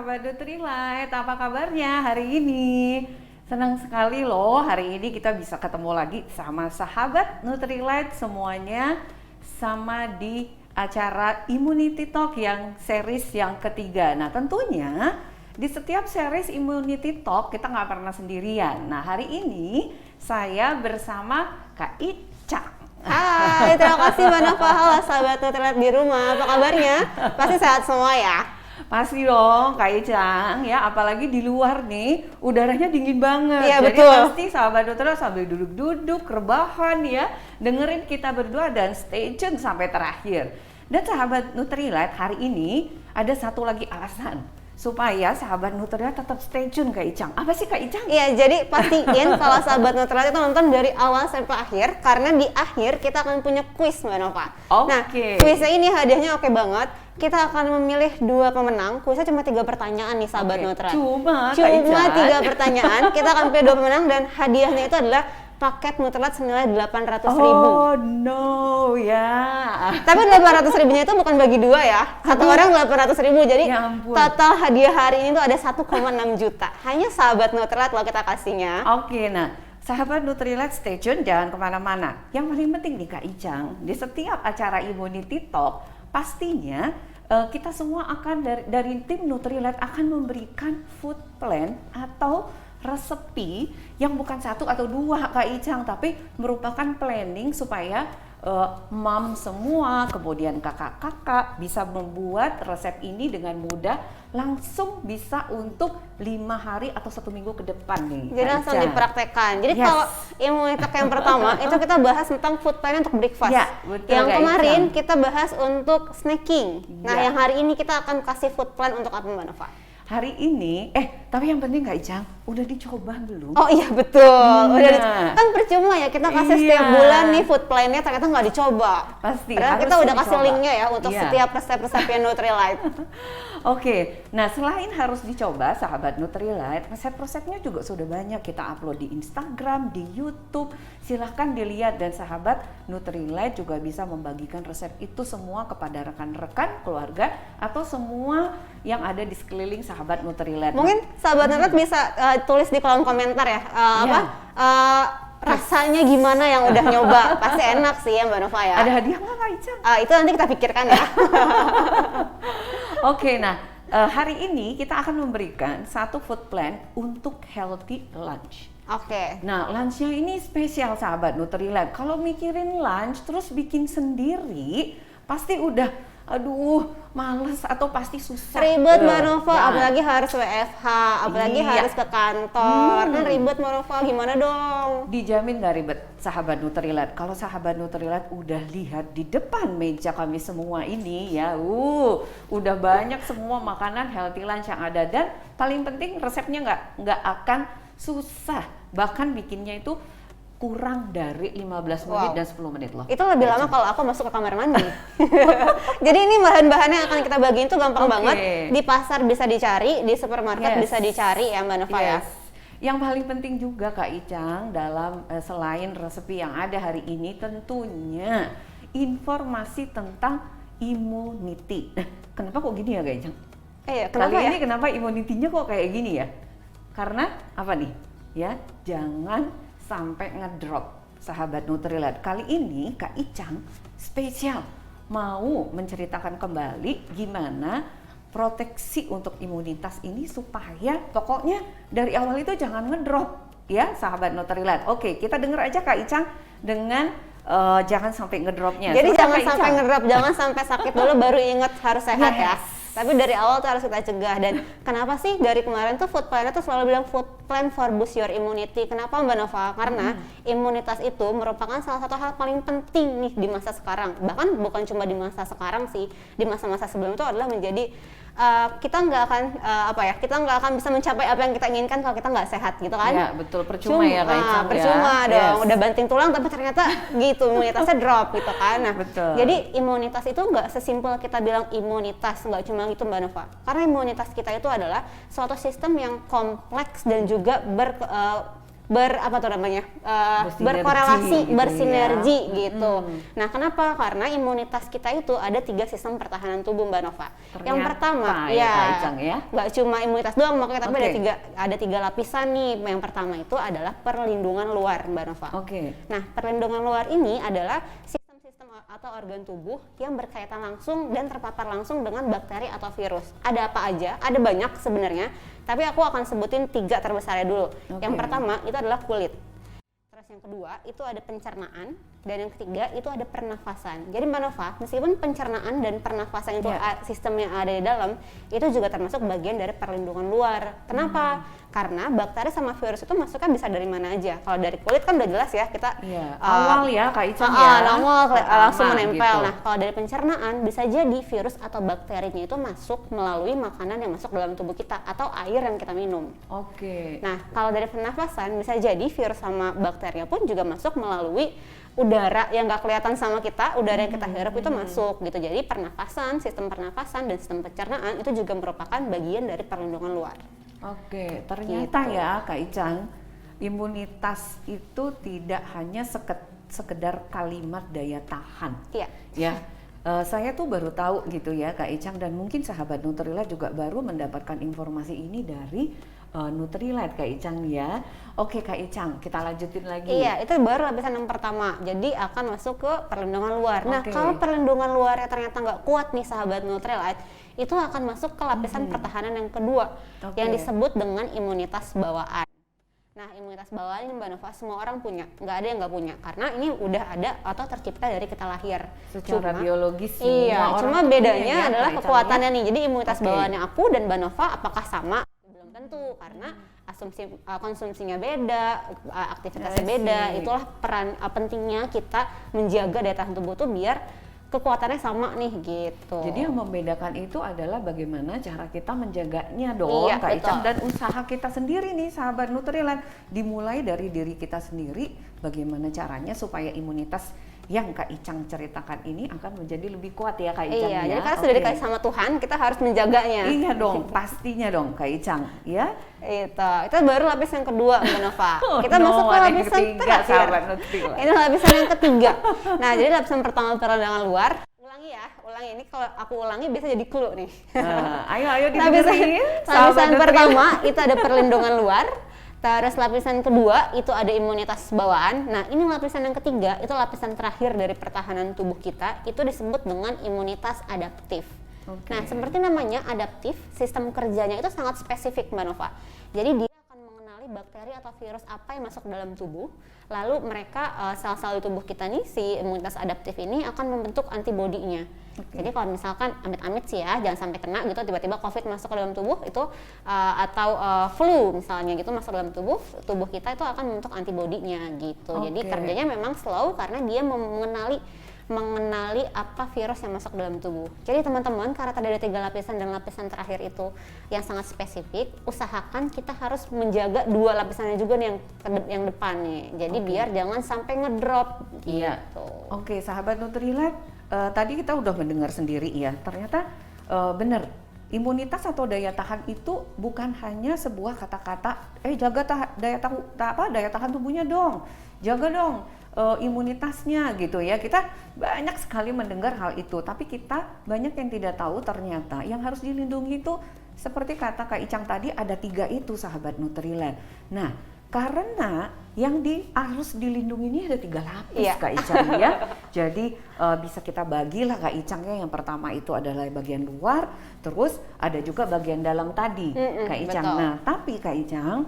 sahabat Nutrilite, apa kabarnya hari ini? Senang sekali loh hari ini kita bisa ketemu lagi sama sahabat Nutrilite semuanya sama di acara Immunity Talk yang series yang ketiga. Nah tentunya di setiap series Immunity Talk kita nggak pernah sendirian. Nah hari ini saya bersama Kak Ica. Hai, terima kasih Mbak Nova. Halo sahabat Nutrilite di rumah, apa kabarnya? Pasti sehat semua ya? Pasti dong Kak Icang ya, apalagi di luar nih udaranya dingin banget. Iya, jadi betul. pasti sahabat Nutrilite sambil duduk-duduk, rebahan ya, dengerin kita berdua dan stay tune sampai terakhir. Dan sahabat Nutrilite hari ini ada satu lagi alasan supaya sahabat Nutrilite tetap stay tune Kak Icang. Apa sih Kak Icang? Iya, jadi pastiin kalau sahabat Nutrilite itu nonton dari awal sampai akhir, karena di akhir kita akan punya kuis Mbak Nova. Nah, kuisnya ini hadiahnya oke banget. Kita akan memilih 2 pemenang. Kuisnya cuma 3 pertanyaan nih sahabat Nutrilite. Cuma 3 pertanyaan. Kita akan pilih 2 pemenang dan hadiahnya itu adalah paket Nutrilite senilai 800.000. Oh no ya. Tapi 800.000-nya itu bukan bagi 2 ya. Satu orang 800.000. Jadi ya total hadiah hari ini tuh ada 1,6 juta. Hanya sahabat Nutrilite loh kita kasihnya. Oke, nah sahabat Nutrilite stay tune, jangan kemana-mana. Yang paling penting nih Kak Icang, di setiap acara Immunity Talk pastinya kita semua akan dari tim Nutrilite akan memberikan food plan atau resepi yang bukan 1 atau 2 Kak Icang, tapi merupakan planning supaya mom semua, kemudian kakak-kakak bisa membuat resep ini dengan mudah, langsung bisa untuk 5 hari atau 1 minggu ke depan nih. Jadi langsung dipraktekkan. Jadi kalau Immunity Talk yang pertama itu kita bahas tentang food plan untuk breakfast. Ya, betul, yang kemarin kita bahas untuk snacking. Nah, yang hari ini kita akan kasih food plan untuk apa Mbak Nova? Hari ini, tapi yang penting Kak Icang, udah dicoba belum? Oh iya betul, kan percuma ya kita kasih setiap bulan nih food plan-nya ternyata nggak dicoba. Pasti. Padahal kita udah kasih linknya ya untuk setiap resep-resepnya Nutrilite. Oke, nah selain harus dicoba sahabat Nutrilite, resep-resepnya juga sudah banyak kita upload di Instagram, di YouTube. Silahkan dilihat dan sahabat Nutrilite juga bisa membagikan resep itu semua kepada rekan-rekan, keluarga, atau semua yang ada di sekeliling sahabat Nutrilite. Mungkin sahabat Nutrilite bisa tulis di kolom komentar ya, rasanya gimana yang udah nyoba. Pasti enak sih ya Mbak Nova ya. Ada hadiah nggak Kak Icang? Itu nanti kita pikirkan ya. Oke, nah hari ini kita akan memberikan satu food plan untuk healthy lunch. Oke. Nah, lunchnya ini spesial sahabat Nutrilite. Kalau mikirin lunch terus bikin sendiri, pasti udah males atau pasti susah. Ribet Mbak Nova, apalagi harus WFH, apalagi harus ke kantor. Kan ribet Mbak Nova, gimana dong? Dijamin gak ribet sahabat Nutrilite. Kalau sahabat Nutrilite udah lihat di depan meja kami semua ini ya, udah banyak semua makanan healthy lunch yang ada, dan paling penting resepnya nggak akan susah. Bahkan bikinnya itu kurang dari 15 menit dan 10 menit loh. Itu lebih lama kalau aku masuk ke kamar mandi. Jadi ini bahan-bahan yang akan kita bagiin tuh gampang banget. Di pasar bisa dicari, di supermarket bisa dicari ya Mbak Nova ya. Yang paling penting juga Kak Icang dalam selain resepi yang ada hari ini, tentunya informasi tentang immunity. Kenapa kok gini ya Kak Icang? Kenapa Kali ini kenapa immunity-nya kok kayak gini ya? Karena apa nih? Ya, jangan sampai ngedrop sahabat Nutrilite. Kali ini Kak Icang spesial mau menceritakan kembali gimana proteksi untuk imunitas ini supaya pokoknya dari awal itu jangan ngedrop ya sahabat Nutrilite. Oke, kita denger aja Kak Icang dengan jangan sampai ngedropnya. Jadi jangan sampai ngedrop, jangan sampai sakit dulu baru inget harus sehat ya. Tapi dari awal tuh harus kita cegah. Dan kenapa sih dari kemarin tuh food plan itu selalu bilang food plan for boost your immunity. Kenapa Mbak Nova? Karena imunitas itu merupakan salah satu hal paling penting nih di masa sekarang. Bahkan bukan cuma di masa sekarang sih, di masa-masa sebelum itu adalah menjadi kita nggak akan kita nggak akan bisa mencapai apa yang kita inginkan kalau kita nggak sehat gitu kan? Ya betul, percuma ya Kak Icang. Percuma dong, udah banting tulang tapi ternyata gitu imunitasnya drop gitu kan. Nah, betul. Jadi imunitas itu nggak sesimpel kita bilang imunitas, nggak cuma itu Mbak Nova. Karena imunitas kita itu adalah suatu sistem yang kompleks dan juga apa tuh namanya Bersinergi gitu bersinergi ya. gitu. Nah, kenapa? Karena imunitas kita itu ada 3 sistem pertahanan tubuh, Mbak Nova. Yang Ternyata pertama, ya, Kak ya Icang ya. nggak cuma imunitas doang, makanya tapi Oke. ada tiga lapisan nih. Yang pertama itu adalah perlindungan luar, Mbak Nova. Oke. Nah, perlindungan luar ini adalah sistem-sistem atau organ tubuh yang berkaitan langsung dan terpapar langsung dengan bakteri atau virus. Ada apa aja? Ada banyak sebenarnya, tapi aku akan sebutin 3 terbesarnya dulu. Oke. Yang pertama itu adalah kulit. Terus yang kedua itu ada pencernaan, dan yang ketiga itu ada pernafasan. Jadi Mbak Nova, meskipun pencernaan dan pernafasan itu sistem yang ada di dalam, itu juga termasuk bagian dari perlindungan luar. Kenapa? Karena bakteri sama virus itu masuknya bisa dari mana aja. Kalau dari kulit kan udah jelas ya, kita awal ya Kak Icang ya. awal langsung menempel. Gitu. Nah, kalau dari pencernaan bisa jadi virus atau bakterinya itu masuk melalui makanan yang masuk dalam tubuh kita atau air yang kita minum. Oke. Nah, kalau dari pernafasan bisa jadi virus sama bakterinya pun juga masuk melalui udara yang nggak kelihatan sama kita, udara yang kita hirup itu masuk gitu. Jadi sistem pernafasan dan sistem pencernaan itu juga merupakan bagian dari perlindungan luar. Oke, ternyata Gitu. ya Kak Icang, imunitas itu tidak hanya sekedar kalimat daya tahan. Iya. Ya, saya tuh baru tahu gitu ya Kak Icang, dan mungkin sahabat Nutrilite juga baru mendapatkan informasi ini dari Nutrilite Kak Icang ya. Oke Kak Icang, kita lanjutin lagi. Iya, itu baru lapisan yang pertama. Jadi akan masuk ke perlindungan luar. Nah, Oke. kalau perlindungan luarnya ternyata nggak kuat nih sahabat Nutrilite, itu akan masuk ke lapisan pertahanan yang kedua, Oke. yang disebut dengan imunitas bawaan. Nah, imunitas bawaan ini Mbak Nova semua orang punya, nggak ada yang nggak punya, karena ini udah ada atau tercipta dari kita lahir. Secara biologis Iya, semua cuma orang bedanya punya ya, adalah Kak Icang, kekuatannya ya? nih. Jadi imunitas Oke. bawaannya aku dan Mbak Nova apakah sama? Belum tentu, karena konsumsinya beda, aktivitasnya I see. beda. Itulah peran pentingnya kita menjaga daya tahan tubuh tuh biar kekuatannya sama nih gitu. Jadi yang membedakan itu adalah bagaimana cara kita menjaganya dong Iya, Kak Icang, betul. dan usaha kita sendiri nih sahabat Nutrilite, dimulai dari diri kita sendiri, bagaimana caranya supaya imunitas yang Kak Icang ceritakan ini akan menjadi lebih kuat ya Kak Icang Iya, ya. jadi karena sudah Oke. dikasih sama Tuhan, kita harus menjaganya. Iya dong, pastinya dong Kak Icang ya. Itu baru lapis yang kedua Mbak Nova. Oh, Kita no, masuk ke ada yang lapisan ketiga, terakhir. sahabat Nutrilite. Ini lapisan yang ketiga. Nah, jadi lapisan pertama perlindungan luar. Ulangi ya, ulangi. Ini kalau aku ulangi biasa jadi clue nih. Nah, ayo Lapisan didengerin sahabat lapisan Nutrilite. pertama itu ada perlindungan luar. Terus lapisan kedua itu ada imunitas bawaan. Nah, ini lapisan yang ketiga, itu lapisan terakhir dari pertahanan tubuh kita, itu disebut dengan imunitas adaptif. Oke. Nah, seperti namanya adaptif, sistem kerjanya itu sangat spesifik Mbak Nova. Jadi dia akan mengenali bakteri atau virus apa yang masuk dalam tubuh, lalu mereka sel-sel di tubuh kita nih, si imunitas adaptif ini akan membentuk antibodinya. Jadi kalau misalkan amit-amit sih ya, jangan sampai kena gitu, tiba-tiba COVID masuk ke dalam tubuh itu atau flu misalnya gitu masuk ke dalam tubuh kita itu akan membentuk antibodinya gitu. Jadi Oke. kerjanya memang slow karena dia mengenali apa virus yang masuk dalam tubuh. Jadi teman-teman, karena tadi ada 3 lapisan dan lapisan terakhir itu yang sangat spesifik, usahakan kita harus menjaga 2 lapisannya juga nih yang depan nih. Jadi biar jangan sampai ngedrop Iya. gitu. Oke, sahabat Nutrilite, tadi kita udah mendengar sendiri ya. Ternyata benar, imunitas atau daya tahan itu bukan hanya sebuah kata-kata, jaga daya tahan tubuhnya dong, jaga dong imunitasnya gitu ya. Kita banyak sekali mendengar hal itu, tapi kita banyak yang tidak tahu ternyata yang harus dilindungi itu seperti kata Kak Icang tadi ada 3 itu sahabat Nutrilite. Nah, karena yang harus dilindungi ini ada 3 lapis Iya. Kak Icang ya. Jadi bisa kita bagilah Kak Icang ya. Yang pertama itu adalah bagian luar, terus ada juga bagian dalam tadi Kak Icang. betul. Nah, tapi Kak Icang,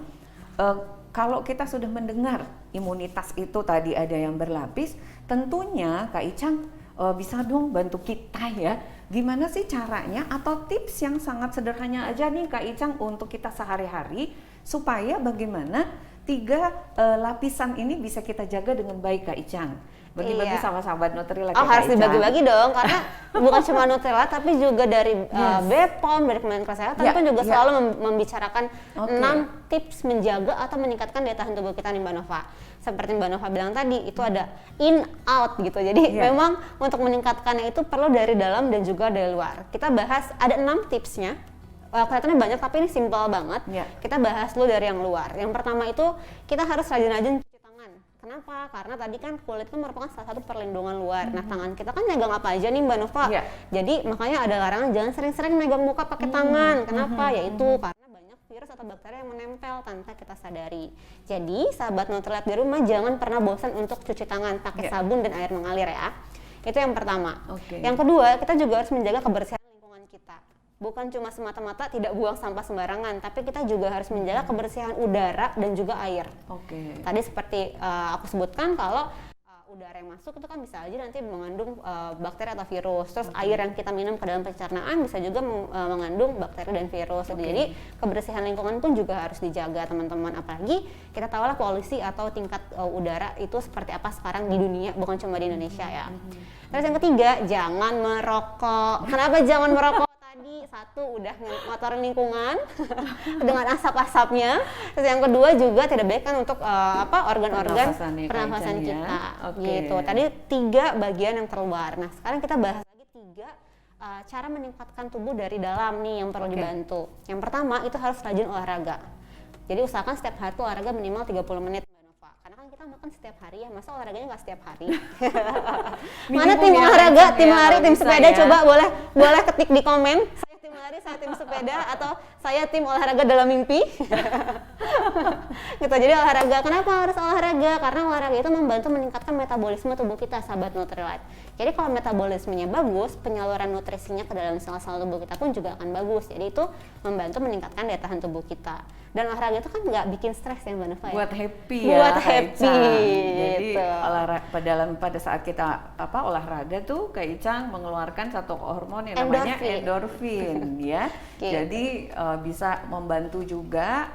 kalau kita sudah mendengar imunitas itu tadi ada yang berlapis, tentunya Kak Icang bisa dong bantu kita ya. Gimana sih caranya atau tips yang sangat sederhana aja nih Kak Icang untuk kita sehari-hari supaya bagaimana 3 lapisan ini bisa kita jaga dengan baik Kak Icang. Bagi-bagi Iya. sama sahabat Nutrilite. Oh, ya, Kak harus Icang. dibagi-bagi dong, karena bukan cuma Nutrilite tapi juga dari Yes. BPOM, dari Kementerian Kesehatan Ya, itu juga ya. selalu membicarakan Oke. 6 tips menjaga atau meningkatkan daya tahan tubuh kita nih Mbak Nova. Seperti Mbak Nova bilang tadi, itu ada in out gitu. Jadi Ya. memang untuk meningkatkannya itu perlu dari dalam dan juga dari luar. Kita bahas ada 6 tipsnya. kelihatannya banyak tapi ini simpel banget. Ya. Kita bahas dulu dari yang luar. Yang pertama itu kita harus rajin-rajin cuci tangan. Kenapa? Karena tadi kan kulit itu merupakan salah satu perlindungan luar. Nah, tangan kita kan megang apa aja nih Mbak Nova. Ya. Jadi makanya ada larangan jangan sering-sering megang muka pakai tangan. Kenapa? Yaitu karena banyak virus atau bakteri yang menempel tanpa kita sadari. Jadi sahabat Nutrilite di rumah jangan pernah bosan untuk cuci tangan pakai sabun dan air mengalir ya. Itu yang pertama. Yang kedua, kita juga harus menjaga kebersihan lingkungan kita. Bukan cuma semata-mata tidak buang sampah sembarangan, tapi kita juga harus menjaga kebersihan udara dan juga air. Tadi seperti aku sebutkan kalau udara yang masuk itu kan bisa aja nanti mengandung bakteri atau virus. Terus air yang kita minum ke dalam pencernaan bisa juga mengandung bakteri dan virus. Jadi kebersihan lingkungan pun juga harus dijaga teman-teman. Apalagi kita tahu lah polusi atau tingkat udara itu seperti apa sekarang di dunia, bukan cuma di Indonesia ya. Terus yang ketiga, jangan merokok. Kenapa jangan merokok? Tadi satu udah ngotorin lingkungan dengan asap-asapnya. Terus yang kedua juga tidak baik kan untuk organ-organ pernafasan kita. Gitu. Tadi 3 bagian yang terluar. Nah, sekarang kita bahas lagi 3 cara meningkatkan tubuh dari dalam nih yang perlu dibantu. Yang pertama itu harus rajin olahraga. Jadi usahakan setiap hari tuh olahraga minimal 30 menit. Karena kan kita makan setiap hari ya, masa olahraganya nggak setiap hari? Mana tim olahraga, tim lari, tim sepeda? Coba boleh ketik di komen. Saya tim lari, saya tim sepeda, atau saya tim olahraga dalam mimpi. Gitu. Jadi olahraga. Kenapa harus olahraga? Karena olahraga itu membantu meningkatkan metabolisme tubuh kita, sahabat Nutrilite. Jadi kalau metabolismenya bagus, penyaluran nutrisinya ke dalam sel-sel tubuh kita pun juga akan bagus. Jadi itu membantu meningkatkan daya tahan tubuh kita. Dan olahraga itu kan nggak bikin stres ya Mbak Nova ya? Buat happy ya. Buat happy. Jadi gitu. pada saat kita olahraga tuh Kak Icang mengeluarkan satu hormon yang namanya endorfin ya. Gitu. Jadi bisa membantu juga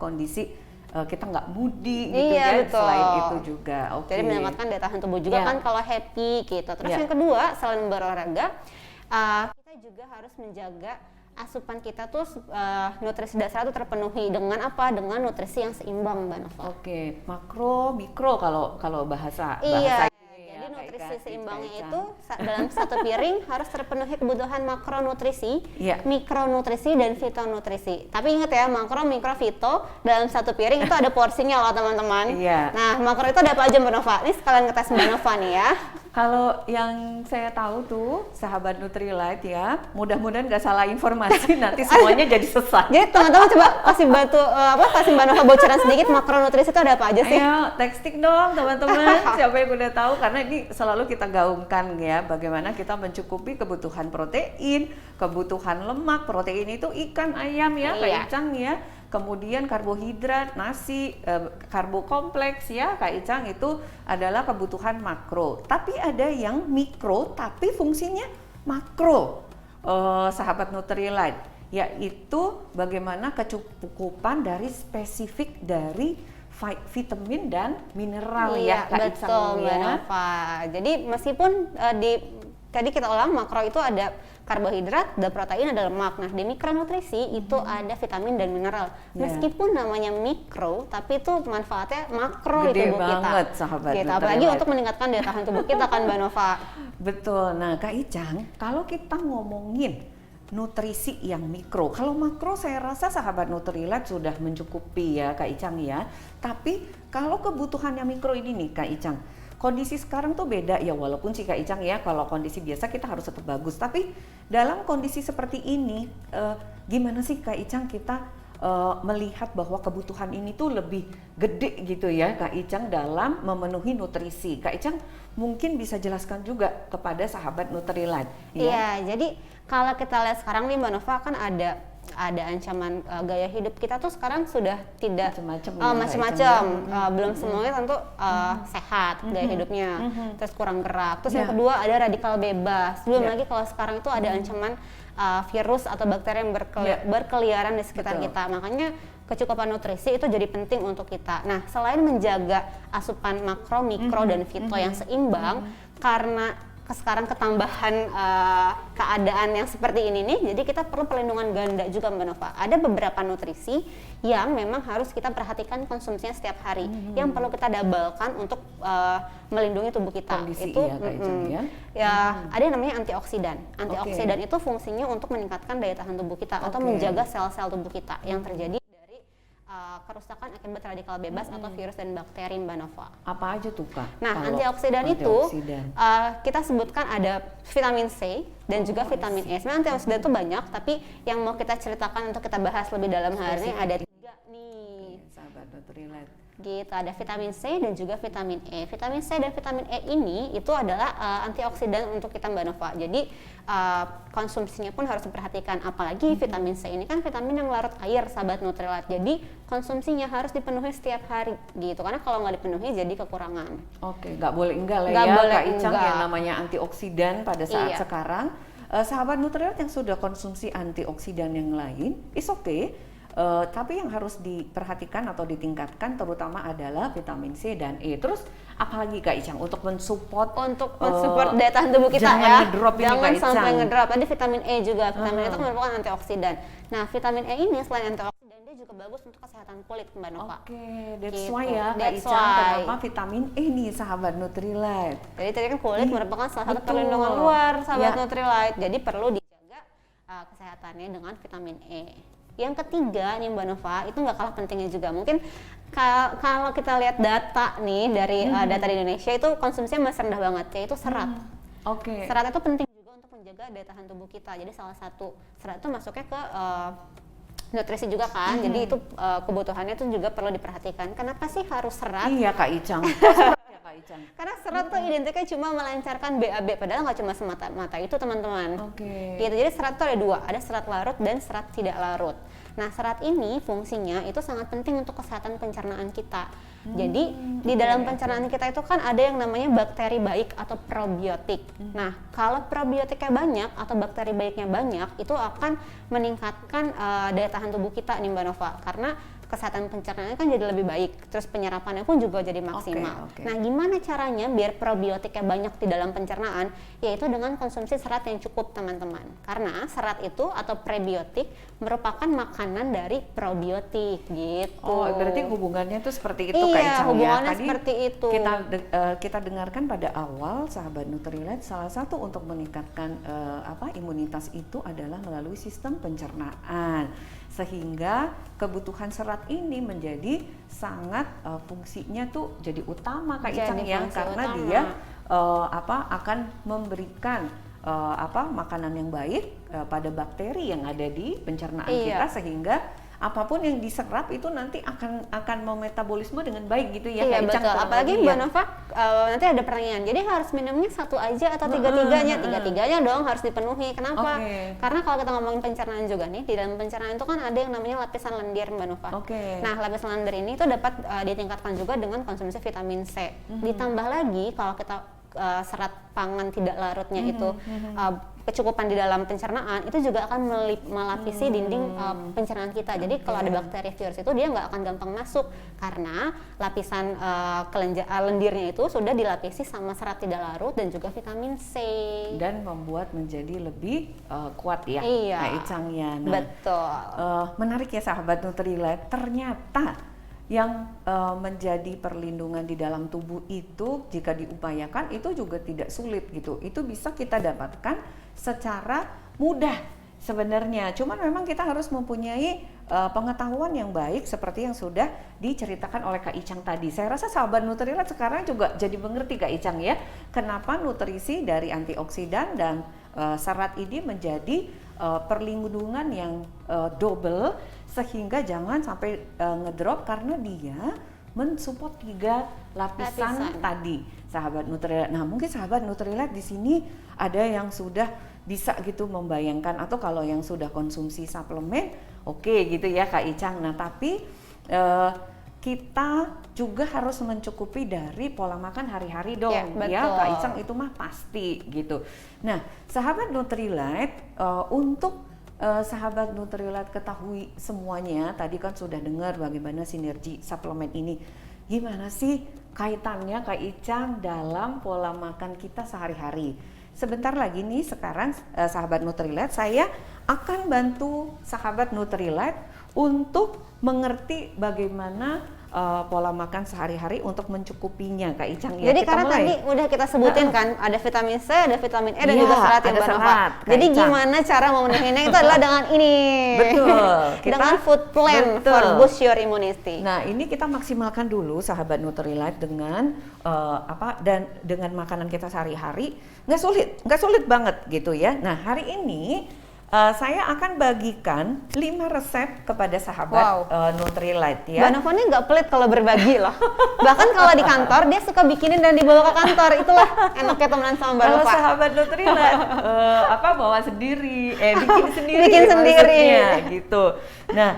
kondisi kita nggak moody gitu iya, ya. Betul. Selain itu juga. Jadi meningkatkan daya tahan tubuh juga kan kalau happy gitu. Terus yang kedua, selain berolahraga, kita juga harus menjaga asupan kita tuh nutrisi dasar itu terpenuhi dengan apa? Dengan nutrisi yang seimbang, Mbak Nova. Makro, mikro kalau bahasa. Iya. Jadi nutrisi seimbangnya itu dalam satu piring harus terpenuhi kebutuhan makronutrisi, mikronutrisi dan fitonutrisi. Tapi ingat ya, makro, mikro, fito dalam satu piring itu ada porsinya loh teman-teman. Nah, makro itu ada apa aja Mbak Nova? Ini sekalian ngetes Mbak Nova nih ya. Kalau yang saya tahu tuh, sahabat Nutrilite ya, mudah-mudahan nggak salah informasi, nanti semuanya jadi sesat. Jadi teman-teman coba kasih Mbak Nova bocoran sedikit makronutrisi itu ada apa aja sih? Ayo, teksting dong teman-teman, siapa yang udah tahu, karena ini selalu kita gaungkan ya, bagaimana kita mencukupi kebutuhan protein, kebutuhan lemak. Protein itu ikan, ayam ya, Kak Icang ya. Kemudian karbohidrat, nasi, karbo kompleks ya Kak Icang, itu adalah kebutuhan makro. Tapi ada yang mikro tapi fungsinya makro, sahabat Nutrilite, yaitu bagaimana kecukupan dari spesifik dari vitamin dan mineral ya Kak Icang. Betul Mbak Nova. Jadi meskipun tadi kita ulang, makro itu ada karbohidrat, ada protein, ada lemak. Nah, di mikronutrisi itu ada vitamin dan mineral. Meskipun namanya mikro, tapi itu manfaatnya makro di tubuh kita. Gede banget, sahabat. Gitu. Apalagi untuk meningkatkan daya tahan tubuh kita kan, Mbak Nova. Betul. Nah, Kak Icang, kalau kita ngomongin nutrisi yang mikro, kalau makro saya rasa sahabat Nutrilite sudah mencukupi ya Kak Icang ya. Tapi kalau kebutuhan yang mikro ini nih Kak Icang, kondisi sekarang tuh beda ya, walaupun sih Kak Icang ya, kalau kondisi biasa kita harus tetap bagus, tapi dalam kondisi seperti ini gimana sih Kak Icang kita melihat bahwa kebutuhan ini tuh lebih gede gitu ya Kak Icang dalam memenuhi nutrisi. Kak Icang mungkin bisa jelaskan juga kepada sahabat Nutrilite ya. Iya, jadi kalau kita lihat sekarang nih Mbak Nova, kan ada ancaman gaya hidup kita tuh sekarang sudah tidak macam-macam, belum semuanya tentu sehat gaya hidupnya, terus kurang gerak, terus yang kedua ada radikal bebas, belum lagi kalau sekarang itu ada ancaman virus atau bakteri yang berkeliaran di sekitar kita. Makanya kecukupan nutrisi itu jadi penting untuk kita. Nah, selain menjaga asupan makro, mikro dan fito yang seimbang, karena sekarang ketambahan keadaan yang seperti ini nih, jadi kita perlu perlindungan ganda juga Mbak Nova. Ada beberapa nutrisi yang memang harus kita perhatikan konsumsinya setiap hari, yang perlu kita doublekan untuk melindungi tubuh kita. Kondisi itu ada yang namanya antioksidan. Antioksidan itu fungsinya untuk meningkatkan daya tahan tubuh kita atau menjaga sel-sel tubuh kita yang terjadi kerusakan akibat radikal bebas atau virus dan bakteri Mbak Nova. Apa aja tuh Kak? Nah, antioksidan itu kita sebutkan ada vitamin C dan juga vitamin E. Sebenarnya antioksidan itu banyak, tapi yang mau kita ceritakan untuk kita bahas lebih dalam hari ini ada 3 nih. Sahabat Nutrilite. Gitu, ada vitamin C dan juga vitamin E. Vitamin C dan vitamin E ini itu adalah antioksidan untuk kita Mbak Nova. Jadi konsumsinya pun harus diperhatikan, apalagi vitamin C ini kan vitamin yang larut air sahabat Nutrilite. Jadi konsumsinya harus dipenuhi setiap hari gitu, karena kalau nggak dipenuhi jadi kekurangan. Oke, nggak boleh enggak lah nggak ya boleh Kak Icang enggak. yang namanya antioksidan pada saat sekarang. Sahabat Nutrilite yang sudah konsumsi antioksidan yang lain, is okay. Tapi yang harus diperhatikan atau ditingkatkan terutama adalah vitamin C dan E. Terus apalagi Kak Icang untuk mensupport daya tahan tubuh kita jangan ya. ngedrop ini, Jangan Kak Icang. sampai ngedrop. Tadi vitamin E juga. Vitamin E itu merupakan antioksidan. Nah, vitamin E ini selain antioksidan dia juga bagus untuk kesehatan kulit Mbak Nova. Oke, that's Gitu. why ya Kak That's Icang why. kenapa vitamin E nih sahabat Nutrilite. Jadi tadi kan kulit merupakan salah satu Betul. perlindungan luar sahabat Ya. Nutrilite. Jadi perlu dijaga kesehatannya dengan vitamin E. Yang ketiga nih Mbak Nova, itu nggak kalah pentingnya juga. Mungkin kalau kita lihat data nih dari data di Indonesia itu konsumsinya masih rendah banget, yaitu serat. Oke. Serat itu penting juga untuk menjaga daya tahan tubuh kita. Jadi salah satu serat itu masuknya ke nutrisi juga kan. Jadi itu kebutuhannya itu juga perlu diperhatikan. Kenapa sih harus serat? Iya Kak Icang. Kok serat ya Kak Icang? Karena serat tuh identiknya cuma melancarkan BAB, padahal nggak cuma semata-mata itu teman-teman. Oke. Gitu, jadi serat tuh ada 2, ada serat larut dan serat tidak larut. Nah, serat ini fungsinya itu sangat penting untuk kesehatan pencernaan kita. Jadi di dalam pencernaan kita itu kan ada yang namanya bakteri baik atau probiotik. Nah, kalau probiotiknya banyak atau bakteri baiknya banyak, itu akan meningkatkan daya tahan tubuh kita nih Mbak Nova, karena kesehatan pencernaannya kan jadi lebih baik, terus penyerapannya pun juga jadi maksimal. Oke. Nah, gimana caranya biar probiotiknya banyak di dalam pencernaan? Yaitu dengan konsumsi serat yang cukup teman-teman. Karena serat itu atau prebiotik merupakan makanan dari probiotik gitu. Oh, berarti hubungannya tuh seperti itu Kak Iya, Icang ya. hubungannya Tadi seperti itu. kita dengarkan pada awal sahabat Nutrilite, salah satu untuk meningkatkan imunitas itu adalah melalui sistem pencernaan. Sehingga kebutuhan serat ini menjadi sangat fungsinya tuh jadi utama Kak Icang Jadi ya, fungsi karena utama. dia akan memberikan makanan yang baik pada bakteri yang ada di pencernaan Iya. kita, sehingga apapun yang diserap itu nanti akan memetabolisme dengan baik gitu ya Iya Kak Icang. betul, kurang apalagi lebih Mbak ya. Nova nanti ada pertanyaan, jadi harus minumnya 1 aja atau tiga-tiganya dong harus dipenuhi. Kenapa? Oke. Karena kalau kita ngomongin pencernaan juga nih, di dalam pencernaan itu kan ada yang namanya lapisan lendir Mbak Nova. Oke. Nah, lapisan lendir ini tuh dapat ditingkatkan juga dengan konsumsi vitamin C. Ditambah lagi kalau kita serat pangan tidak larutnya itu kecukupan di dalam pencernaan, itu juga akan melapisi dinding pencernaan kita. Jadi kalau ada bakteri virus itu dia nggak akan gampang masuk karena lapisan lendirnya itu sudah dilapisi sama serat tidak larut dan juga vitamin C. Dan membuat menjadi lebih kuat ya Iya. Kak Icang ya. Nah, Betul. menarik ya sahabat Nutrilite, ternyata yang menjadi perlindungan di dalam tubuh itu jika diupayakan itu juga tidak sulit gitu. Itu bisa kita dapatkan secara mudah sebenarnya. Cuman memang kita harus mempunyai pengetahuan yang baik seperti yang sudah diceritakan oleh Kak Icang tadi. Saya rasa sahabat Nutrilite sekarang juga jadi mengerti Kak Icang ya, kenapa nutrisi dari antioksidan dan serat ini menjadi perlindungan yang double, sehingga jangan sampai ngedrop karena dia mensupport 3 lapisan tadi sahabat Nutrilite. Nah, mungkin sahabat Nutrilite di sini ada yang sudah bisa gitu membayangkan, atau kalau yang sudah konsumsi suplemen oke gitu ya Kak Icang. Nah, tapi kita juga harus mencukupi dari pola makan hari-hari dong ya Kak Icang, itu mah pasti gitu. Nah, sahabat Nutrilite, untuk sahabat Nutrilite ketahui semuanya, tadi kan sudah dengar bagaimana sinergi suplemen ini. Gimana sih kaitannya Kak Icang dalam pola makan kita sehari-hari? sebentar lagi nih sekarang sahabat Nutrilite, saya akan bantu sahabat Nutrilite untuk mengerti bagaimana pola makan sehari-hari untuk mencukupinya, Kak Icang ya. Jadi Kita karena mulai. tadi udah kita sebutin kan, ada vitamin C, ada vitamin E, dan Iya, juga serat yang ada Mbak Nova. serat, Kak Jadi Icang. gimana cara memenuhinya itu adalah dengan ini. Betul. Dengan food plan Betul. for boost your immunity. Nah, ini kita maksimalkan dulu sahabat Nutrilite dengan dan dengan makanan kita sehari-hari. Nggak sulit banget gitu ya. Nah, hari ini saya akan bagikan 5 resep kepada sahabat Nutrilite ya. Mbak Nova ini nggak pelit kalau berbagi loh. Bahkan kalau di kantor dia suka bikinin dan dibawa ke kantor. Itulah enaknya temenan sama Mbak Kalau Nova. sahabat Nutrilite bawa sendiri, bikin sendiri, Bikin sendiri. maksudnya, gitu. Nah,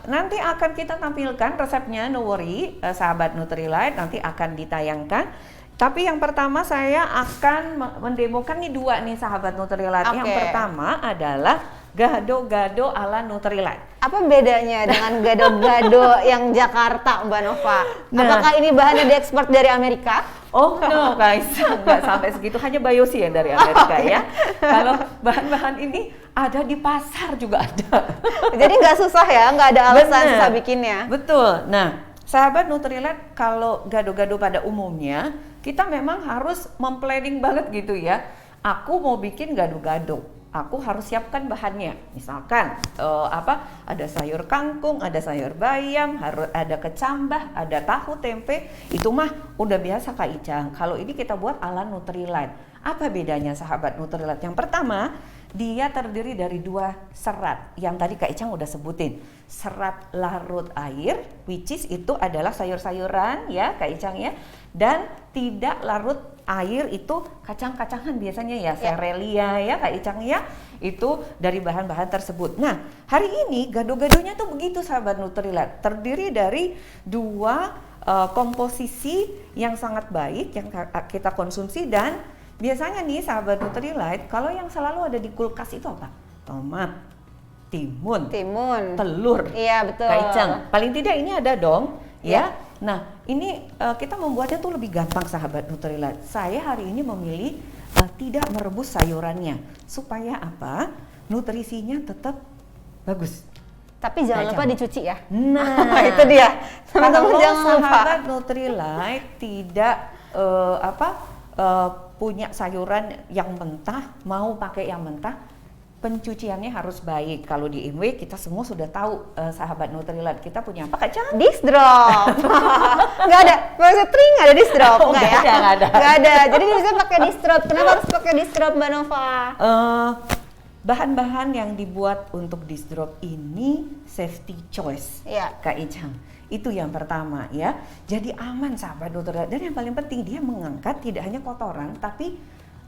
nanti akan kita tampilkan resepnya, no worry, sahabat Nutrilite, nanti akan ditayangkan. Tapi yang pertama saya akan mendemokan nih 2 nih sahabat Nutrilite. Yang pertama adalah gado-gado ala Nutrilite. Apa bedanya dengan gado-gado yang Jakarta, Mbak Nova? Nah. Apakah ini bahannya diekspor dari Amerika? Oh no guys, nggak sampai segitu, hanya Bayosi yang dari Amerika ya. Kalau bahan-bahan ini ada di pasar juga ada. Jadi nggak susah ya, nggak ada alasan Bener. susah bikinnya. Betul. Nah, sahabat Nutrilite, kalau gado-gado pada umumnya kita memang harus memplanning banget gitu ya. Aku mau bikin gado-gado, aku harus siapkan bahannya. Misalkan ada sayur kangkung, ada sayur bayam, harus ada kecambah, ada tahu tempe. Itu mah udah biasa Kak Icang. Kalau ini kita buat ala Nutrilite. Apa bedanya sahabat Nutrilite? Yang pertama, dia terdiri dari 2 serat yang tadi Kak Icang udah sebutin. Serat larut air, which is itu adalah sayur-sayuran ya Kak Icang ya. Dan tidak larut air itu kacang-kacangan biasanya ya, serelia ya Kak Icang ya. Itu dari bahan-bahan tersebut. Nah, hari ini gado-gadonya tuh begitu sahabat Nutrilite. Terdiri dari 2 komposisi yang sangat baik yang kita konsumsi. Dan biasanya nih sahabat Nutrilite, kalau yang selalu ada di kulkas itu apa? Tomat, timun, telur. Iya betul. Kak Icang, paling tidak ini ada dong ya. Nah, ini kita membuatnya tuh lebih gampang sahabat Nutrilite. Saya hari ini memilih tidak merebus sayurannya supaya apa? Nutrisinya tetap bagus. Tapi jangan lupa dicuci ya. Nah, itu dia. Teman-teman kalau jangan lupa. sahabat Nutrilite tidak punya sayuran yang mentah, mau pakai yang mentah, pencuciannya harus baik. Kalau di IMW kita semua sudah tahu sahabat Nutrilite, kita punya apa Kak Cang? Dish drop. Nggak ada. Maksudnya Tring ada dish drop nggak ya? Nggak ada. Jadi bisa pakai dish drop. Kenapa harus pakai dish drop Mbak Nova? Bahan-bahan yang dibuat untuk dish drop ini safety choice, Kak Icang. Itu yang pertama ya. Jadi aman sahabat Nutrilite. Dan yang paling penting dia mengangkat tidak hanya kotoran tapi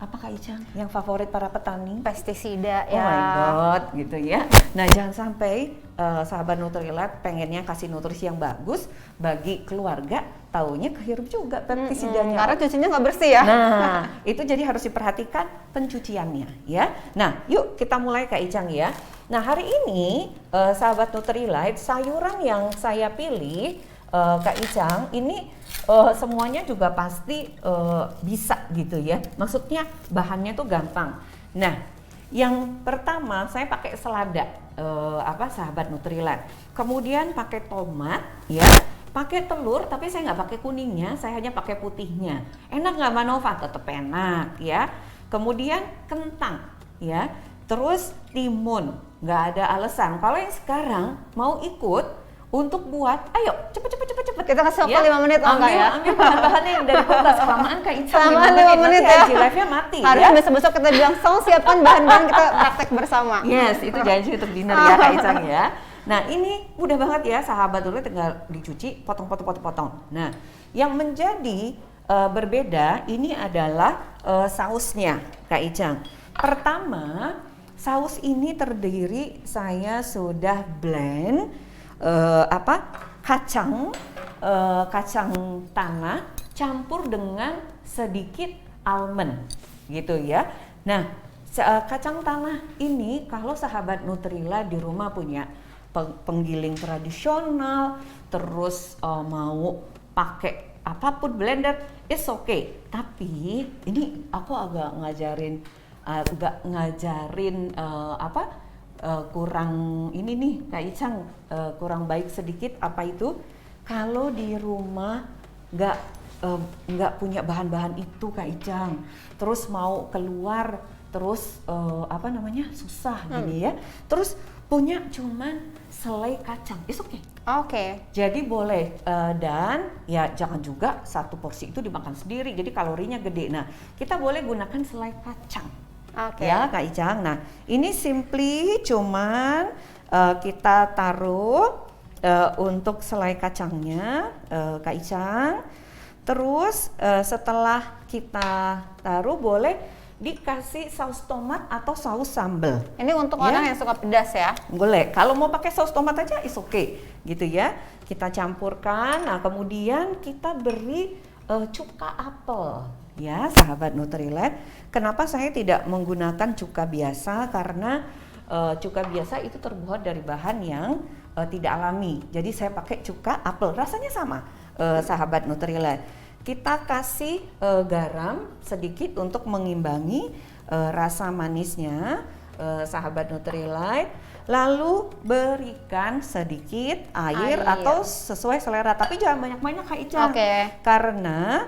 apa Kak Icang yang favorit para petani? Pestisida ya. Oh my god, gitu ya. Nah, jangan sampai sahabat Nutrilite pengennya kasih nutrisi yang bagus bagi keluarga, taunya kehirup juga pestisidanya. Karena cucinya nggak bersih ya. Nah, itu jadi harus diperhatikan pencuciannya ya. Nah, yuk kita mulai Kak Icang ya. Nah, hari ini sahabat Nutrilite, sayuran yang saya pilih Kak Icang ini semuanya juga pasti bisa gitu ya. Maksudnya bahannya tuh gampang. Nah, yang pertama saya pakai selada sahabat Nutrilite. Kemudian pakai tomat ya. Pakai telur tapi saya nggak pakai kuningnya, saya hanya pakai putihnya. Enak nggak Mbak Nova? Tetap enak ya. Kemudian kentang ya. Terus timun. Nggak ada alasan. Kalau yang sekarang mau ikut untuk buat, ayo cepet. Kita kasih waktu 5 menit enggak ya? Ambil bahan-bahannya yang dari kulkas, kelamaan Kak Icang. Kelamaan 5 menit ya. Nanti live-nya mati Harusnya ya. besok-besok kita bilang, siapkan bahan-bahan kita praktek bersama. Yes, itu janji untuk dinner ya Kak Icang ya. Nah, ini mudah banget ya sahabat, dulu tinggal dicuci, potong. Nah, yang menjadi berbeda ini adalah sausnya Kak Icang. Pertama, saus ini terdiri, saya sudah blend kacang tanah campur dengan sedikit almond gitu ya. Nah, kacang tanah ini kalau sahabat Nutrilite di rumah punya penggiling tradisional, terus mau pakai apapun blender, it's okay. Tapi ini aku agak ngajarin kurang ini nih Kak Icang, kurang baik sedikit. Apa itu? Kalau di rumah nggak punya bahan-bahan itu Kak Icang, terus mau keluar terus susah gini ya, terus punya cuman selai kacang, it's okay. Oke. Jadi boleh, dan ya jangan juga satu porsi itu dimakan sendiri, jadi kalorinya gede. Nah, kita boleh gunakan selai kacang. Oke. Ya Kak Icang. Nah, ini simply cuman kita taruh untuk selai kacangnya, Kak Icang. Terus setelah kita taruh boleh dikasih saus tomat atau saus sambal. Ini untuk orang yang suka pedas ya? Boleh. Kalau mau pakai saus tomat aja is okay, gitu ya. Kita campurkan. Nah, kemudian kita beri cuka apel, ya, sahabat Nutrilite. Kenapa saya tidak menggunakan cuka biasa? Karena cuka biasa itu terbuat dari bahan yang tidak alami. Jadi saya pakai cuka apel. Rasanya sama, sahabat Nutrilite. Kita kasih garam sedikit untuk mengimbangi rasa manisnya, sahabat Nutrilite. Lalu berikan sedikit air atau sesuai selera, tapi jangan banyak-banyak Kak Icang. Karena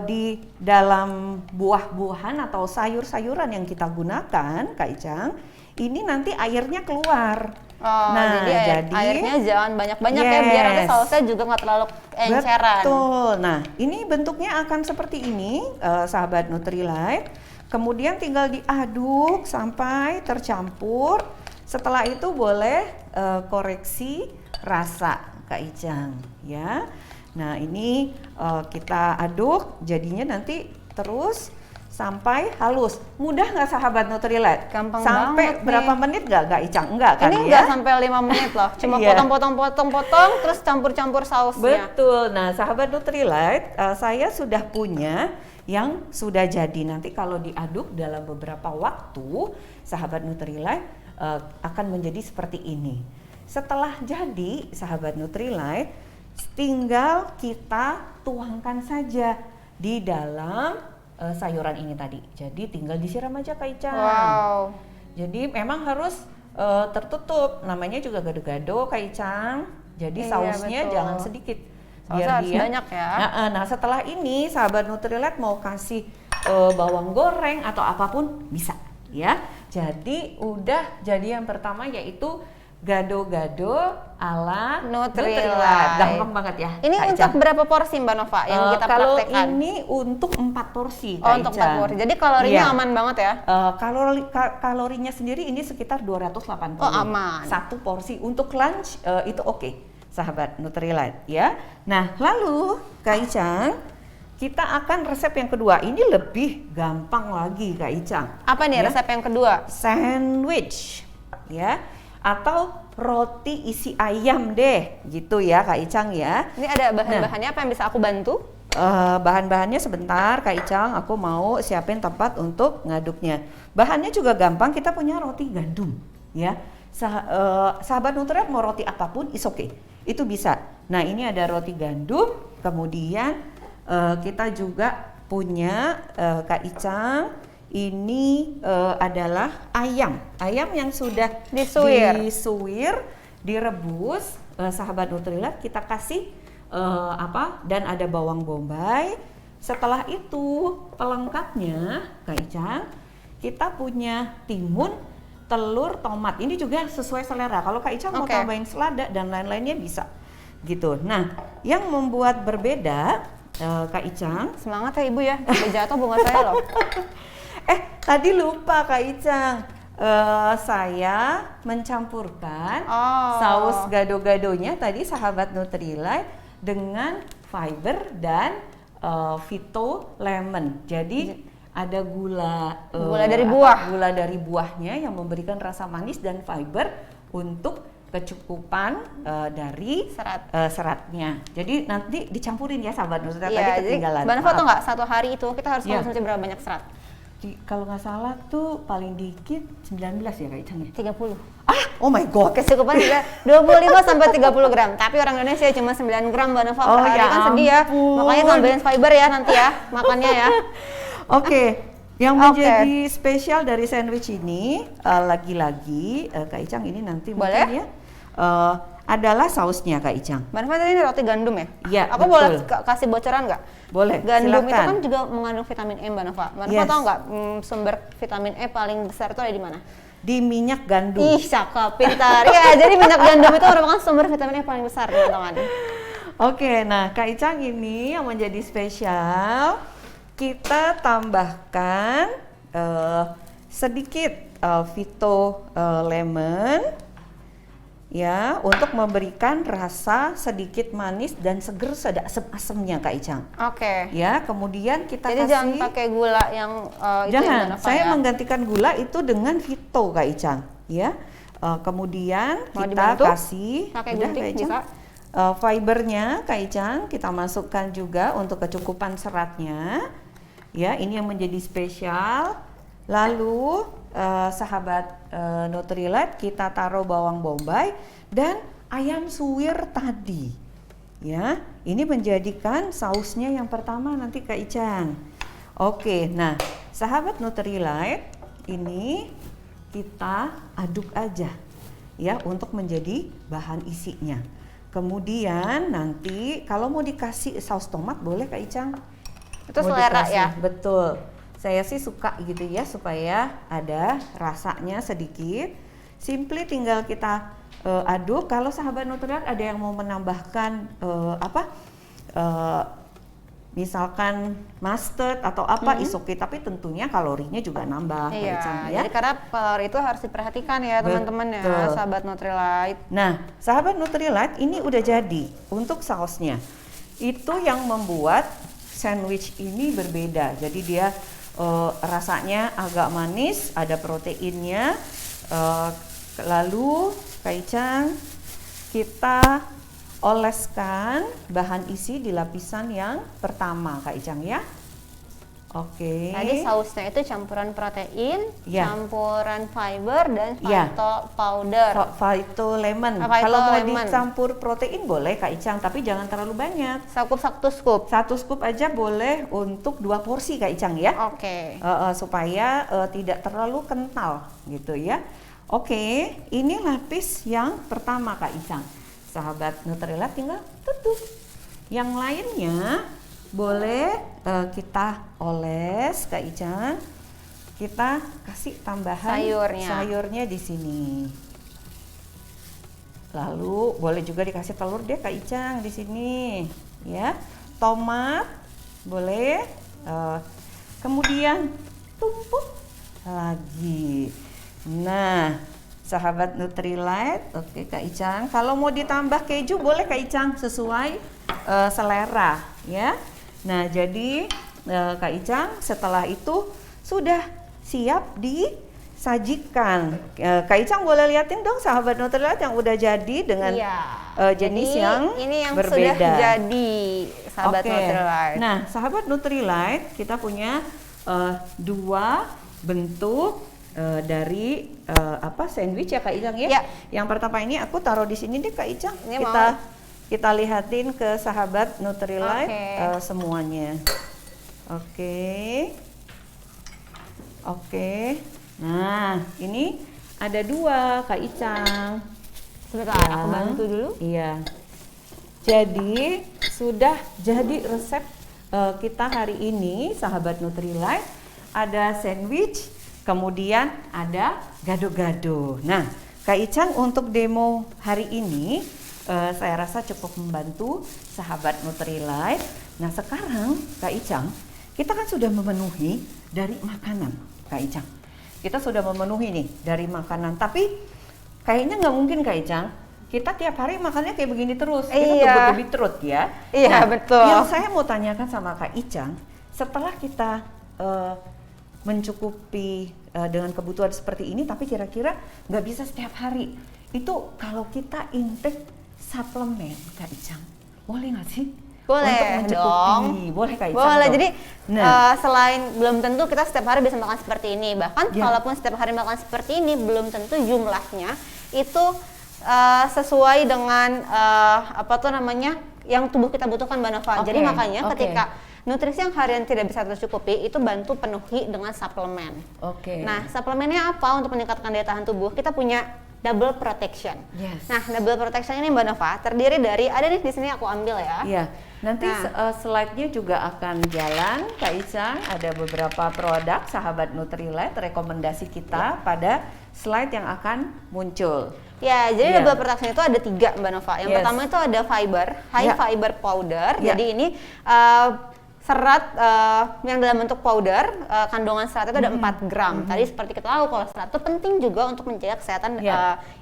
di dalam buah-buahan atau sayur-sayuran yang kita gunakan Kak Icang, ini nanti airnya keluar. Nah, jadi airnya jangan banyak-banyak ya, biar nanti sausnya juga nggak terlalu enceran. Betul. Nah, ini bentuknya akan seperti ini, sahabat Nutrilite. Kemudian tinggal diaduk sampai tercampur. Setelah itu boleh koreksi rasa Kak Icang, ya. Nah, ini kita aduk, jadinya nanti terus sampai halus. Mudah nggak sahabat Nutrilite? Gampang sampai banget berapa nih. menit nggak Icang? Enggak kan? Ini nggak sampai 5 menit loh. Cuma potong-potong terus campur-campur sausnya. Betul. Nah, sahabat Nutrilite, saya sudah punya yang sudah jadi. Nanti kalau diaduk dalam beberapa waktu, sahabat Nutrilite akan menjadi seperti ini. Setelah jadi, sahabat Nutrilite, tinggal kita tuangkan saja di dalam sayuran ini tadi. Jadi tinggal disiram aja Kak Icang. Wow. Jadi memang harus tertutup. Namanya juga gado-gado Kak Icang. Jadi sausnya betul. Jangan sedikit. Biar dia banyak ya. Nah, setelah ini sahabat Nutrilite mau kasih bawang goreng atau apapun bisa, ya. Jadi udah jadi yang pertama yaitu gado-gado ala Nutrilite. Gampang banget ya. Ini Kak untuk Icang. berapa porsi Mbak Nova yang kita kalau praktekkan? Ini untuk 4 porsi Kak untuk 4 porsi. Jadi kalorinya aman banget ya? Kalorinya sendiri ini sekitar 280. Oh, aman. Satu porsi untuk lunch itu oke, sahabat Nutrilite, ya. Nah, lalu Kak Icang, kita akan resep yang kedua. Ini lebih gampang lagi Kak Icang. Apa nih resep yang kedua? Sandwich, ya. Atau roti isi ayam deh, gitu ya Kak Icang ya. Ini ada bahan-bahannya apa yang bisa aku bantu? Bahan-bahannya sebentar Kak Icang, aku mau siapin tempat untuk ngaduknya. Bahannya juga gampang, kita punya roti gandum, ya. Sahabat Nutrilite mau roti apapun is okay, itu bisa. Nah, ini ada roti gandum, kemudian kita juga punya Kak Icang, ini adalah ayam yang sudah disuir, direbus. Sahabat Nutrilite, kita kasih dan ada bawang bombay. Setelah itu pelengkapnya Kak Icang, kita punya timun, telur, tomat. Ini juga sesuai selera. Kalau Kak Icang mau tambahin selada dan lain-lainnya bisa, gitu. Nah, yang membuat berbeda Kak Icang, semangat ya Ibu ya, udah jatuh bunga saya loh. Tadi lupa Kak Icang, saya mencampurkan saus gado-gadonya tadi sahabat Nutrilite dengan fiber dan Vito lemon. Jadi ada gula dari buah. Gula dari buahnya yang memberikan rasa manis dan fiber untuk kecukupan dari seratnya. Jadi nanti dicampurin ya sahabat Nutrilite, tadi ketinggalan. Mbak Nova tau nggak, satu hari itu kita harus konsumsi berapa banyak serat? Kalau nggak salah tuh paling dikit 19 ya Kak Icang ya? 30. Oh my god. Kecukupan juga 25 sampai 30 gram. Tapi orang Indonesia cuma 9 gram Mbak Nova per hari, ya kan sedih ya. ampun. Makanya tambahin fiber ya nanti ya makannya ya. Oke, yang menjadi spesial dari sandwich ini lagi-lagi Kak Icang ini nanti Boleh? mungkin ya adalah sausnya Kak Icang. Mbak Nova tadi ini roti gandum ya? Iya, Aku betul. boleh kasih bocoran nggak? Boleh, Gandum itu silakan. kan juga mengandung vitamin E Mbak Nova. Mbak Nova Yes. tahu nggak sumber vitamin E paling besar itu ada di mana? Di minyak gandum. Ih, cakep, pintar. Ya, jadi minyak gandum itu merupakan sumber vitamin E paling besar, teman-teman. Oke, nah Kak Icang ini yang menjadi spesial, kita tambahkan sedikit Vito lemon ya untuk memberikan rasa sedikit manis dan seger asem-asemnya Kak Icang. Oke. Ya, kemudian kita Jadi kasih jangan pakai gula yang itu jangan, yang Mbak Nova saya ya. menggantikan gula itu dengan Vito Kak Icang ya. Kemudian Mau kita dibantu? kasih Pakai udah, gunting Kak Icang. bisa? Fibernya Kak Icang kita masukkan juga untuk kecukupan seratnya. Ya, ini yang menjadi spesial. Lalu sahabat Nutrilite kita taruh bawang bombay dan ayam suwir tadi. Ya, ini menjadikan sausnya yang pertama nanti Kak Icang. Oke, nah sahabat Nutrilite ini kita aduk aja ya untuk menjadi bahan isinya. Kemudian nanti kalau mau dikasih saus tomat boleh Kak Icang. Itu Mau selera dikasih, ya? Betul. Saya sih suka gitu ya supaya ada rasanya sedikit. Simply tinggal kita aduk. Kalau sahabat Nutrilite ada yang mau menambahkan misalkan mustard atau apa is okay, tapi tentunya kalorinya juga nambah Kak Iya, Icang, ya. jadi karena kalori itu harus diperhatikan ya teman-teman ya, Betul. sahabat Nutrilite. Nah, sahabat Nutrilite ini udah jadi untuk sausnya. Itu yang membuat sandwich ini berbeda. Jadi dia rasanya agak manis, ada proteinnya. Lalu Kak Icang kita oleskan bahan isi di lapisan yang pertama Kak Icang ya. Oke. Tadi sausnya itu campuran protein, Ya. campuran fiber dan Ya. Vito powder. Vito lemon. Vito Kalau mau lemon. dicampur protein boleh Kak Icang, tapi jangan terlalu banyak. Satu scoop. 1 scoop aja boleh untuk 2 porsi Kak Icang ya. Oke. Supaya tidak terlalu kental gitu ya. Oke, ini lapis yang pertama Kak Icang. Sahabat Nutrilite tinggal tutup. Yang lainnya boleh kita oles Kak Icang. Kita kasih tambahan sayurnya di sini. Lalu boleh juga dikasih telur deh Kak Icang di sini, ya. Tomat boleh. Kemudian tumpuk lagi. Nah, sahabat Nutrilite, oke Kak Icang. Kalau mau ditambah keju boleh Kak Icang sesuai selera, ya. Nah, jadi Kak Icang setelah itu sudah siap disajikan. Kak Icang boleh liatin dong sahabat Nutrilite yang udah jadi dengan jenis jadi, yang ini yang berbeda. sudah jadi sahabat Nutrilite. Nah, sahabat Nutrilite kita punya 2 bentuk dari sandwich ya Kak Icang ya. Ya. Yang pertama ini aku taruh di sini deh Kak Icang. Ini Kita lihatin ke sahabat Nutrilite Oke. semuanya. Oke. Nah, ini ada 2 Kak Icang. Sebentar, aku bantu dulu. Iya. Jadi sudah jadi resep kita hari ini sahabat Nutrilite. Ada sandwich, kemudian ada gado-gado. Nah, Kak Icang untuk demo hari ini saya rasa cukup membantu sahabat Nutrilite. Nah, sekarang Kak Icang, kita kan sudah memenuhi dari makanan Kak Icang. Kita sudah memenuhi nih dari makanan, tapi kayaknya nggak mungkin Kak Icang kita tiap hari makannya kayak begini terus. Kita Iya. to-be truth ya. Iya, betul. Yang saya mau tanyakan sama Kak Icang, setelah kita mencukupi dengan kebutuhan seperti ini, tapi kira-kira nggak bisa setiap hari. Itu kalau kita intake suplemen, Kak Icang, boleh nggak sih Boleh untuk mencukupi. dong. Boleh Kak Icang Boleh. dong? Jadi Nah. selain belum tentu kita setiap hari bisa makan seperti ini. Bahkan Ya. kalaupun setiap hari makan seperti ini belum tentu jumlahnya itu sesuai dengan apa tuh namanya yang tubuh kita butuhkan Mbak Nova. Jadi makanya ketika nutrisi yang harian tidak bisa tercukupi itu bantu penuhi dengan suplemen. Nah, suplemennya apa untuk meningkatkan daya tahan tubuh? Kita punya double protection. Nah, double protection ini Mbak Nova terdiri dari ada nih di sini aku ambil ya. Iya. Nanti slide-nya juga akan jalan Kak Icang, ada beberapa produk sahabat Nutrilite rekomendasi kita pada slide yang akan muncul. Ya, jadi double protection itu ada 3 Mbak Nova. Yang pertama itu ada fiber, high fiber powder. Jadi ini serat yang dalam bentuk powder, kandungan serat itu ada 4 gram. Tadi seperti kita tahu kalau serat itu penting juga untuk menjaga kesehatan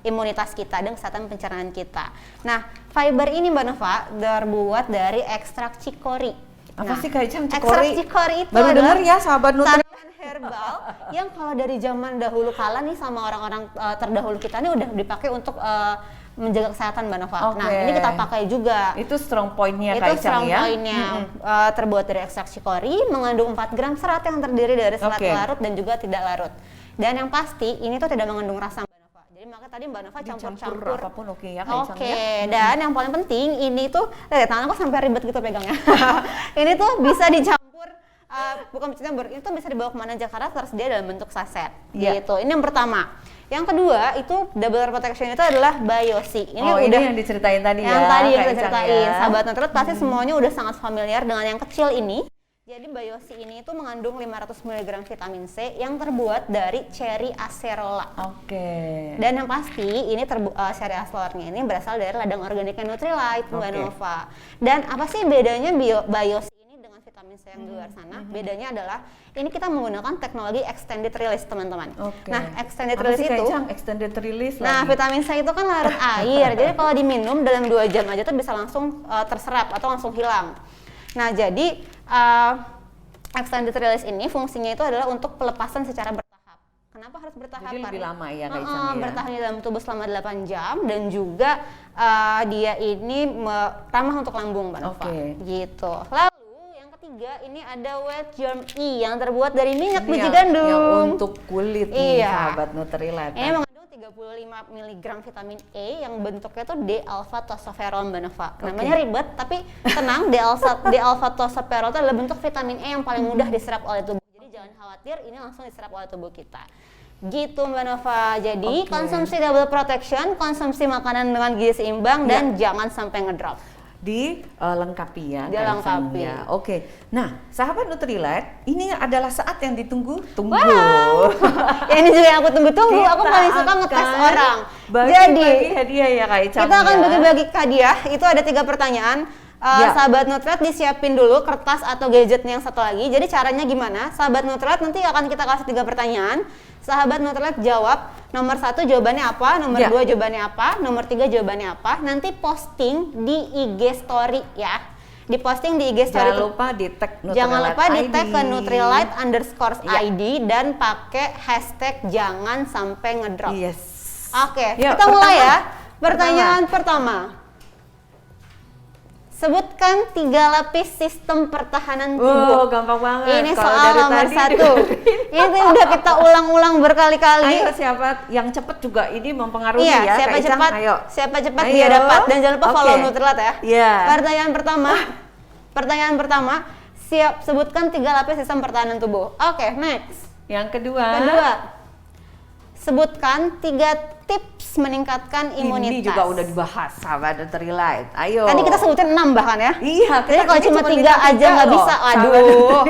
imunitas kita dan kesehatan pencernaan kita. Nah, fiber ini Mbak Nova terbuat dari ekstrak cikori. Apa sih Kak Icang cikori? Ekstrak cikori itu baru adalah dengar ya sahabat Nutrilite. tanaman herbal yang kalau dari zaman dahulu kala nih sama orang-orang terdahulu kita nih udah dipakai untuk menjaga kesehatan Mbak Nova. Nah, ini kita pakai juga. Itu strong point-nya Kak Itu Icang strong ya? point-nya. Terbuat dari ekstrak cikori, mengandung 4 gram serat yang terdiri dari serat larut dan juga tidak larut. Dan yang pasti, ini tuh tidak mengandung rasa Mbak Nova. Jadi makanya tadi Mbak Nova campur-campur. Apapun ya Kak Icang ya? Dan yang paling penting, ini tuh, tangan aku sampai ribet gitu pegangnya. Ini tuh bisa dicampur, bukan bisa dicampur, itu bisa dibawa kemana aja karena tersedia dalam bentuk saset. Gitu. Ini yang pertama. Yang kedua itu double protection itu adalah Biosi. Ini udah ini yang diceritain tadi ya. Yang tadi yang Kak kita Icang ceritain. ya? Sahabat Nutrilite pasti semuanya udah sangat familiar dengan yang kecil ini. Jadi Biosi ini itu mengandung 500 mg vitamin C yang terbuat dari cherry acerola. Dan yang pasti ini cherry acerola-nya ini berasal dari ladang organiknya Nutrilite, Mbak Nova. Dan apa sih bedanya Biosi dengan vitamin C yang di luar sana? Bedanya adalah ini kita menggunakan teknologi extended release teman-teman. Nah, extended release itu extended release nah, vitamin C itu kan larut air. Jadi kalau diminum dalam 2 jam aja tuh bisa langsung terserap atau langsung hilang. Nah, jadi extended release ini fungsinya itu adalah untuk pelepasan secara bertahap. Kenapa harus bertahap? Jadi lebih lama ya Kak Icang ya? Bertahan di dalam tubuh selama 8 jam dan juga dia ini ramah untuk lambung Mbak Nova. Gitu. Lalu yang ketiga ini ada Wet Germ E yang terbuat dari minyak biji gandum. Yang untuk kulit nih sahabat Nutrilite. Ini mengandung 35 mg vitamin E yang bentuknya tuh D-alpha tocopherol Mbak Nova. Namanya ribet tapi tenang, D-alpha tocopherol itu adalah bentuk vitamin E yang paling mudah diserap oleh tubuh. Jadi jangan khawatir, ini langsung diserap oleh tubuh kita. Gitu Mbak Nova. Jadi konsumsi double protection, konsumsi makanan dengan gizi seimbang dan jangan sampai ngedrop. Dilengkapi ya. Dilengkapi. Ya. Nah, sahabat Nutrilite, ini adalah saat yang ditunggu-tunggu. Ya ini juga yang aku tunggu-tunggu. Aku paling suka ngetes orang. Jadi hadiah ya Kak Icang. Kita akan bagi-bagi hadiah. Itu ada 3 pertanyaan. Sahabat Nutrilite disiapin dulu kertas atau gadgetnya yang satu lagi. Jadi caranya gimana? Sahabat Nutrilite nanti akan kita kasih 3 pertanyaan. Sahabat Nutrilite jawab nomor 1 jawabannya apa, nomor 2 jawabannya apa, nomor 3 jawabannya apa. Nanti posting di IG story ya. Diposting di IG story. Jangan lupa di tag Nutrilite Jangan lupa di tag ke Nutrilite_ID dan pakai hashtag jangan sampai ngedrop. Oke, kita mulai ya. Pertanyaan pertama. Sebutkan 3 lapis sistem pertahanan tubuh. Gampang banget. Ini soal nomor 1. Ini udah kita ulang-ulang berkali-kali. Ayo siapa yang cepet juga ini mempengaruhi ya. Siapa cepat dia dapat. Dan jangan lupa follow Nutrilite ya. Pertanyaan pertama. Sebutkan 3 lapis sistem pertahanan tubuh. Oke, next. Yang kedua. Sebutkan 3 tips meningkatkan imunitas. Ini juga udah dibahas sahabat Nutrilite. Ayo. Tadi kita sebutin 6 bahkan ya. Iya. Jadi kalau cuma 3 aja nggak bisa. Aduh.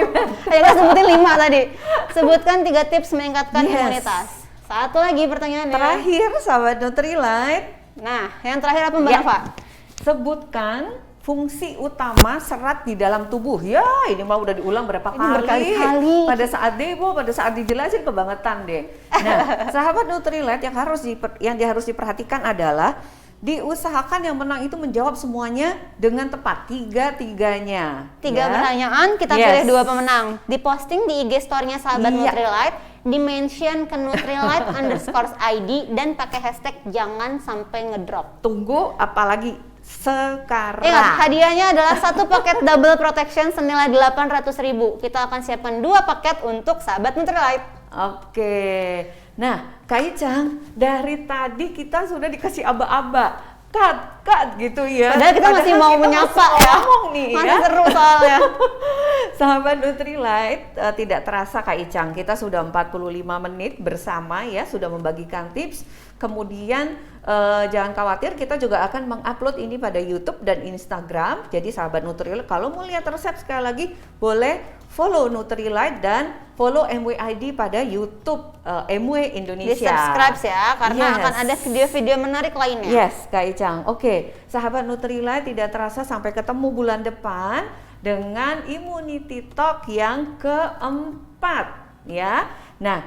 Ayo kita sebutin 5 tadi. Sebutkan 3 tips meningkatkan imunitas. Satu lagi pertanyaannya. Terakhir sahabat Nutrilite. Nah, yang terakhir apa Mbak Nova? Sebutkan fungsi utama serat di dalam tubuh. Ya, ini mah udah diulang berapa kali. Berkali-kali. Pada saat demo, pada saat dijelasin kebangetan deh. Nah, sahabat Nutrilite yang harus diperhatikan adalah Diusahakan yang menang itu menjawab semuanya dengan tepat, tiga-tiganya. Tiga ya. pertanyaan, kita pilih 2 pemenang. Diposting di IG store-nya Sahabat Iya. Nutrilite, di-mention ke Nutrilite_ID dan pakai hashtag jangan sampai ngedrop. Tunggu apalagi sekarang. Ingat, hadiahnya adalah 1 paket double protection senilai 800.000. Kita akan siapkan 2 paket untuk Sahabat Nutrilite. Oke. Nah, Kak Icang, dari tadi kita sudah dikasih aba-aba. Cut gitu ya. Padahal kita masih mau kita menyapa masih ya. ngomong nih Masih ya. seru soalnya. Sahabat Nutrilite, tidak terasa Kak Icang, kita sudah 45 menit bersama ya, sudah membagikan tips. Kemudian jangan khawatir, kita juga akan mengupload ini pada YouTube dan Instagram. Jadi sahabat Nutrilite, kalau mau lihat resep sekali lagi, boleh follow Nutrilite dan follow MWID pada YouTube MW Indonesia. Di-subscribe ya, karena Yes. akan ada video-video menarik lainnya. Yes, Kak Icang. Oke, sahabat Nutrilite, tidak terasa sampai ketemu bulan depan dengan Immunity Talk yang keempat ya. Nah,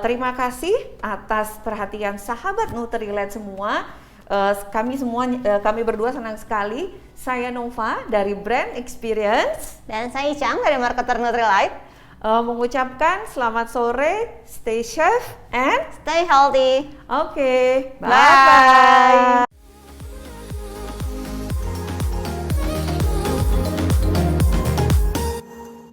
terima kasih atas perhatian sahabat Nutrilite semua. Kami berdua senang sekali. Saya Nova dari Brand Experience Dan saya Icang dari marketer Nutrilite. mengucapkan selamat sore, stay safe and Stay healthy. oke, bye Bye. bye.